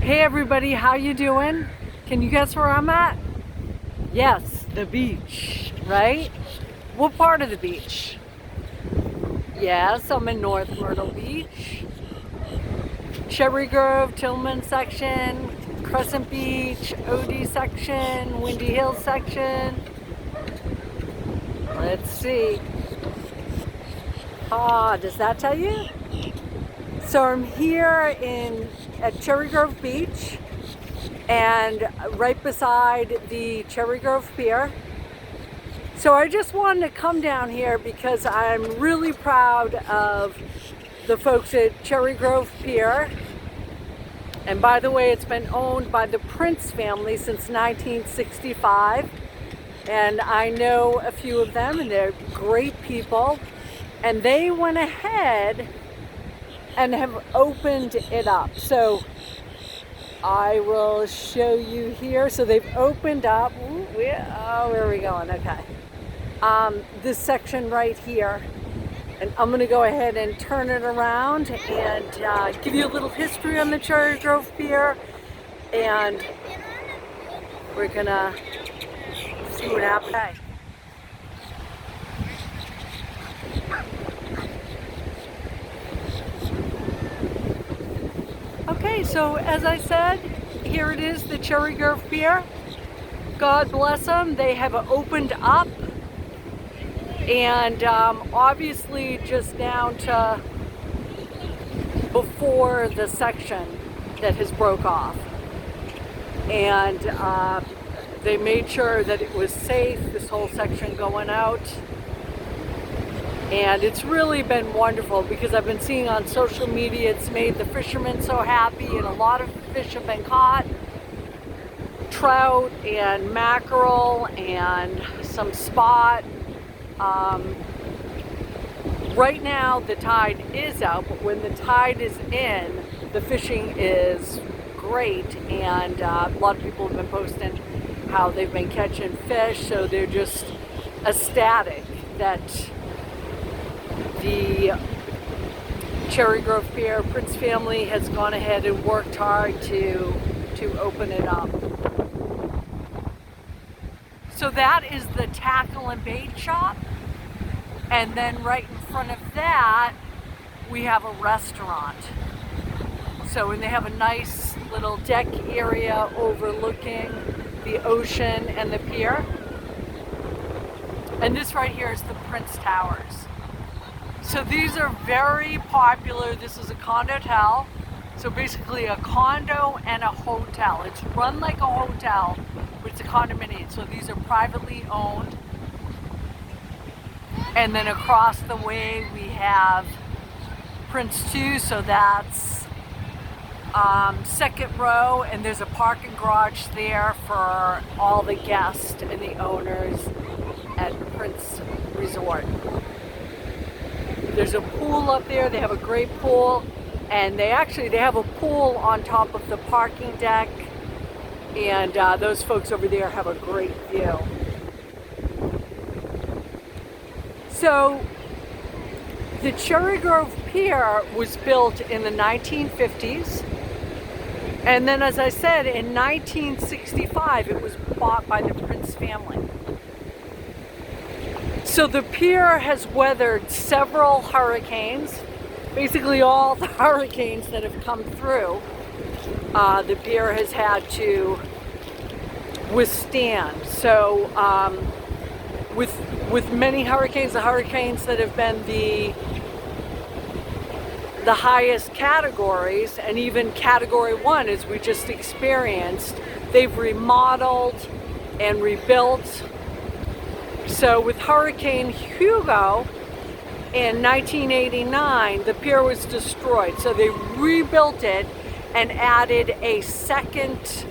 Hey everybody, how you doing? Can you guess where I'm at? Yes, the beach, right? What part of the beach? Yes, I'm in North Myrtle Beach. Cherry Grove, Tillman section, Crescent Beach, OD section, Windy Hill section. Let's see. Does that tell you? So I'm here at Cherry Grove Beach and right beside the Cherry Grove Pier. So I just wanted to come down here because I'm really proud of the folks at Cherry Grove Pier. And by the way, it's been owned by the Prince family since 1965. And I know a few of them and they're great people. And they went ahead and have opened it up. So I will show you here. So they've opened up, where are we going? Okay. This section right here. And I'm gonna go ahead and turn it around and give you a little history on the Cherry Grove Pier. And we're gonna see what happens. Okay, so as I said, here it is, the Cherry Grove Pier. God bless them, they have opened up. And obviously just down to before the section that has broke off. And they made sure that it was safe, this whole section going out. And it's really been wonderful because I've been seeing on social media, it's made the fishermen so happy and a lot of fish have been caught. Trout and mackerel and some spot. Right now the tide is out, but when the tide is in, the fishing is great, and a lot of people have been posting how they've been catching fish, so they're just ecstatic that the Cherry Grove Pier Prince family has gone ahead and worked hard to open it up. So that is the tackle and bait shop. And then right in front of that, we have a restaurant. So, and they have a nice little deck area overlooking the ocean and the pier. And this right here is the Prince Towers. So these are very popular. This is a condotel. So basically a condo and a hotel. It's run like a hotel, but it's a condominium. So these are privately owned. And then across the way we have Prince 2, so that's second row, and there's a parking garage there for all the guests and the owners at Prince Resort. There's a pool up there, they have a great pool, and they have a pool on top of the parking deck, and those folks over there have a great view. So the Cherry Grove Pier was built in the 1950s, and then as I said, in 1965 it was bought by the Prince family. So the pier has weathered several hurricanes, basically all the hurricanes that have come through, the pier has had to withstand. So with many hurricanes, the hurricanes that have been the highest categories, and even category 1 as we just experienced, they've remodeled and rebuilt. So with Hurricane Hugo in 1989, the pier was destroyed. So they rebuilt it and added a second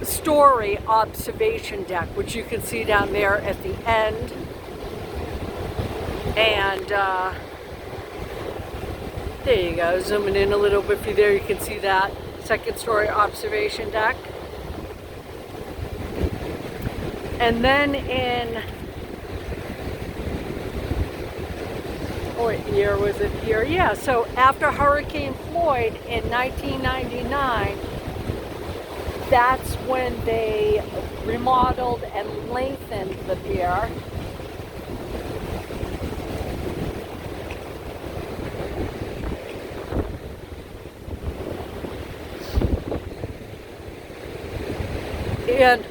story observation deck, which you can see down there at the end. And there you go, zooming in a little bit for you there, you can see that second story observation deck. And then in, what year was it here? Yeah, so after Hurricane Floyd in 1999, That's when they remodeled and lengthened the pier. And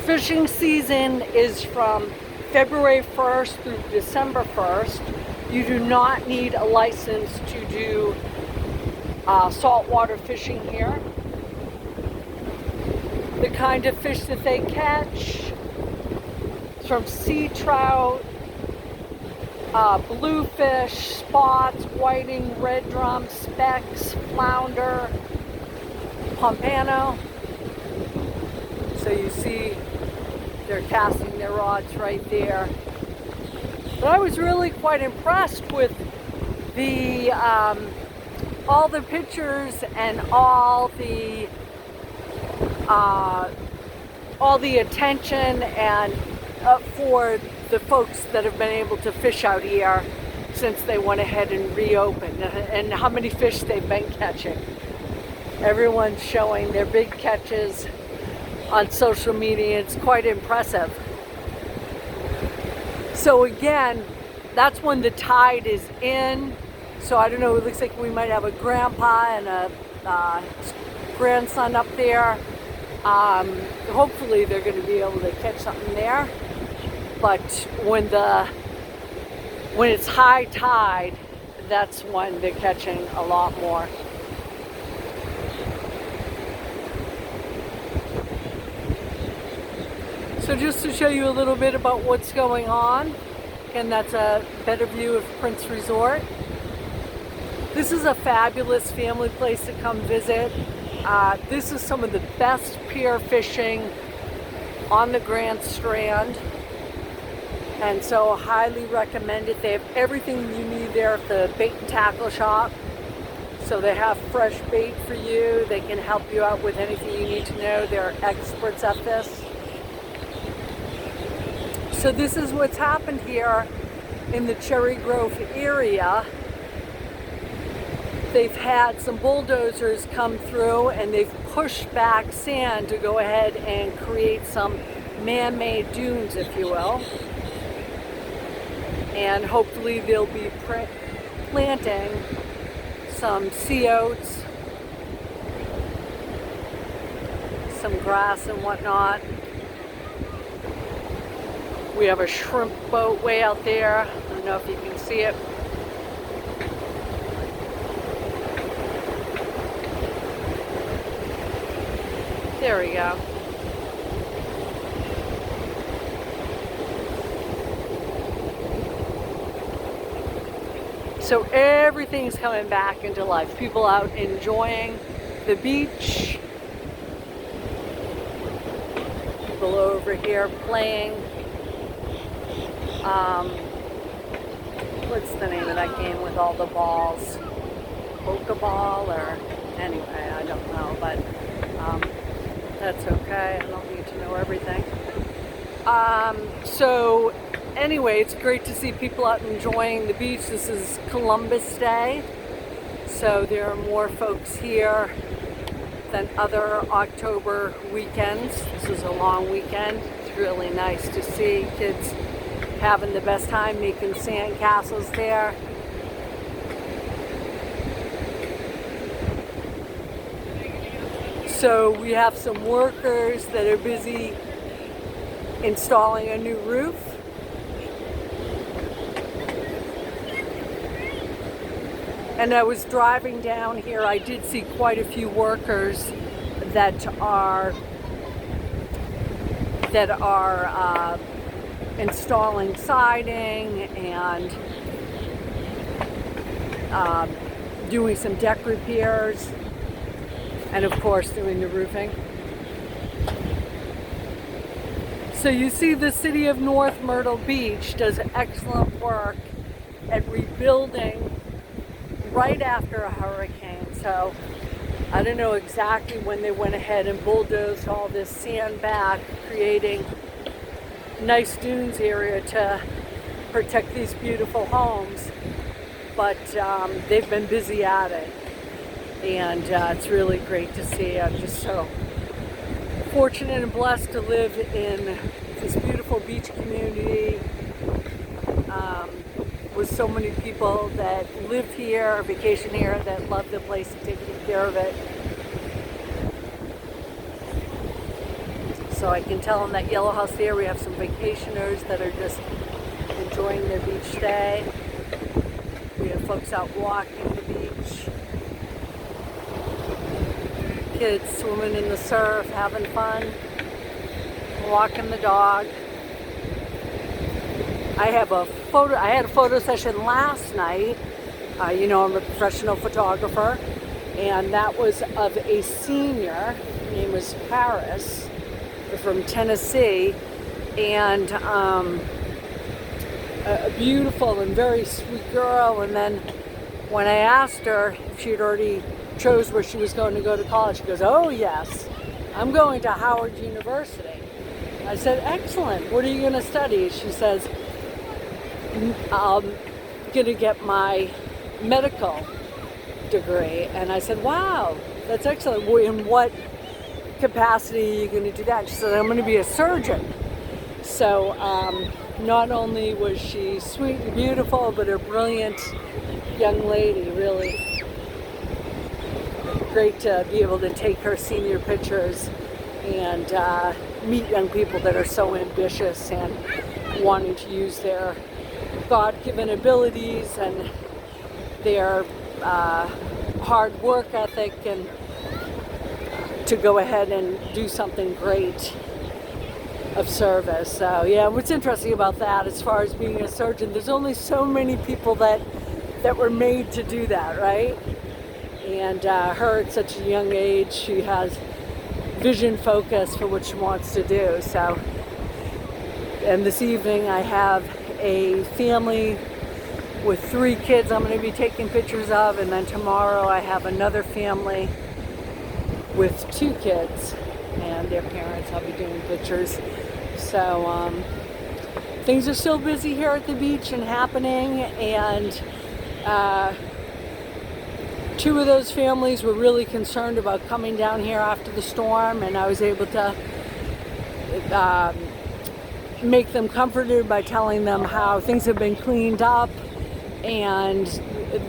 fishing season is from February 1st through December 1st. You do not need a license to do saltwater fishing here. The kind of fish that they catch is from sea trout, bluefish, spots, whiting, red drum, specks, flounder, pompano. So you see they're casting their rods right there. But I was really quite impressed with the all the pictures and all the attention and for the folks that have been able to fish out here since they went ahead and reopened, and how many fish they've been catching. Everyone's showing their big catches on social media. It's quite impressive. So again, that's when the tide is in. So I don't know, it looks like we might have a grandpa and a grandson up there. Hopefully they're going to be able to catch something there. But when it's high tide, that's when they're catching a lot more. So just to show you a little bit about what's going on, and that's a better view of Prince Resort. This is a fabulous family place to come visit. This is some of the best pier fishing on the Grand Strand, and so I highly recommend it. They have everything you need there at the bait and tackle shop. So they have fresh bait for you. They can help you out with anything you need to know. They're experts at this. So this is what's happened here in the Cherry Grove area. They've had some bulldozers come through and they've pushed back sand to go ahead and create some man-made dunes, if you will. And hopefully they'll be planting some sea oats, some grass and whatnot. We have a shrimp boat way out there. I don't know if you can see it. There we go. So everything's coming back into life. People out enjoying the beach. People over here playing. What's the name of that game with all the balls? Pokeball, or anyway, I don't know, but that's okay. I don't need to know everything. So anyway, it's great to see people out enjoying the beach. This is Columbus Day, so there are more folks here than other October weekends. This is a long weekend. It's really nice to see kids having the best time making sand castles there. So we have some workers that are busy installing a new roof. And I was driving down here, I did see quite a few workers that are installing siding and doing some deck repairs, and of course doing the roofing. So you see the city of North Myrtle Beach does excellent work at rebuilding right after a hurricane. So I don't know exactly when they went ahead and bulldozed all this sand back, creating nice dunes area to protect these beautiful homes, but they've been busy at it. and it's really great to see. I'm just so fortunate and blessed to live in this beautiful beach community with so many people that live here, vacation here, that love the place and take good care of it. So I can tell in that yellow house there we have some vacationers that are just enjoying their beach day. We have folks out walking the beach. Kids swimming in the surf, having fun, walking the dog. I had a photo session last night. You know, I'm a professional photographer, and that was of a senior. Her name was Paris, from Tennessee, and a beautiful and very sweet girl. And then when I asked her if she had already chose where she was going to college, she goes, "Oh yes, I'm going to Howard University." I said, "Excellent. What are you going to study?" She says, "I'm going to get my medical degree." And I said, "Wow, that's excellent. In what capacity are you going to do that?" She said, "I'm going to be a surgeon." So not only was she sweet and beautiful, but a brilliant young lady. Really great to be able to take her senior pictures and meet young people that are so ambitious and wanting to use their God-given abilities and their hard work ethic and to go ahead and do something great of service. So yeah, what's interesting about that, as far as being a surgeon, there's only so many people that were made to do that, right? And her at such a young age, she has vision focus for what she wants to do. So, and this evening I have a family with 3 kids I'm going to be taking pictures of, and then tomorrow I have another family with 2 kids and their parents I'll be doing pictures. So things are still busy here at the beach and happening, and 2 of those families were really concerned about coming down here after the storm, and I was able to make them comforted by telling them how things have been cleaned up and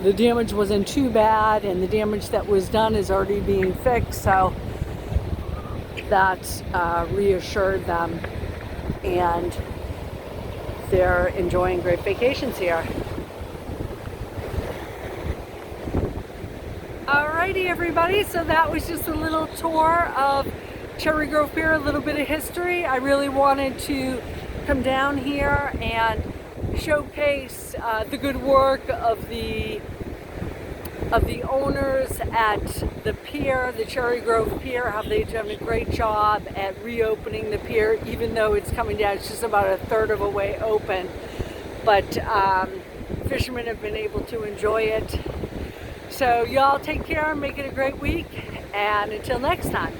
the damage wasn't too bad, and the damage that was done is already being fixed. So that reassured them, and they're enjoying great vacations here. Alrighty everybody, so that was just a little tour of Cherry Grove Pier, a little bit of history. I really wanted to come down here and showcase the good work of the owners at the pier, the Cherry Grove Pier, how they've done a great job at reopening the pier, even though it's coming down, it's just about a third of a way open. But fishermen have been able to enjoy it. So y'all take care, make it a great week, and until next time.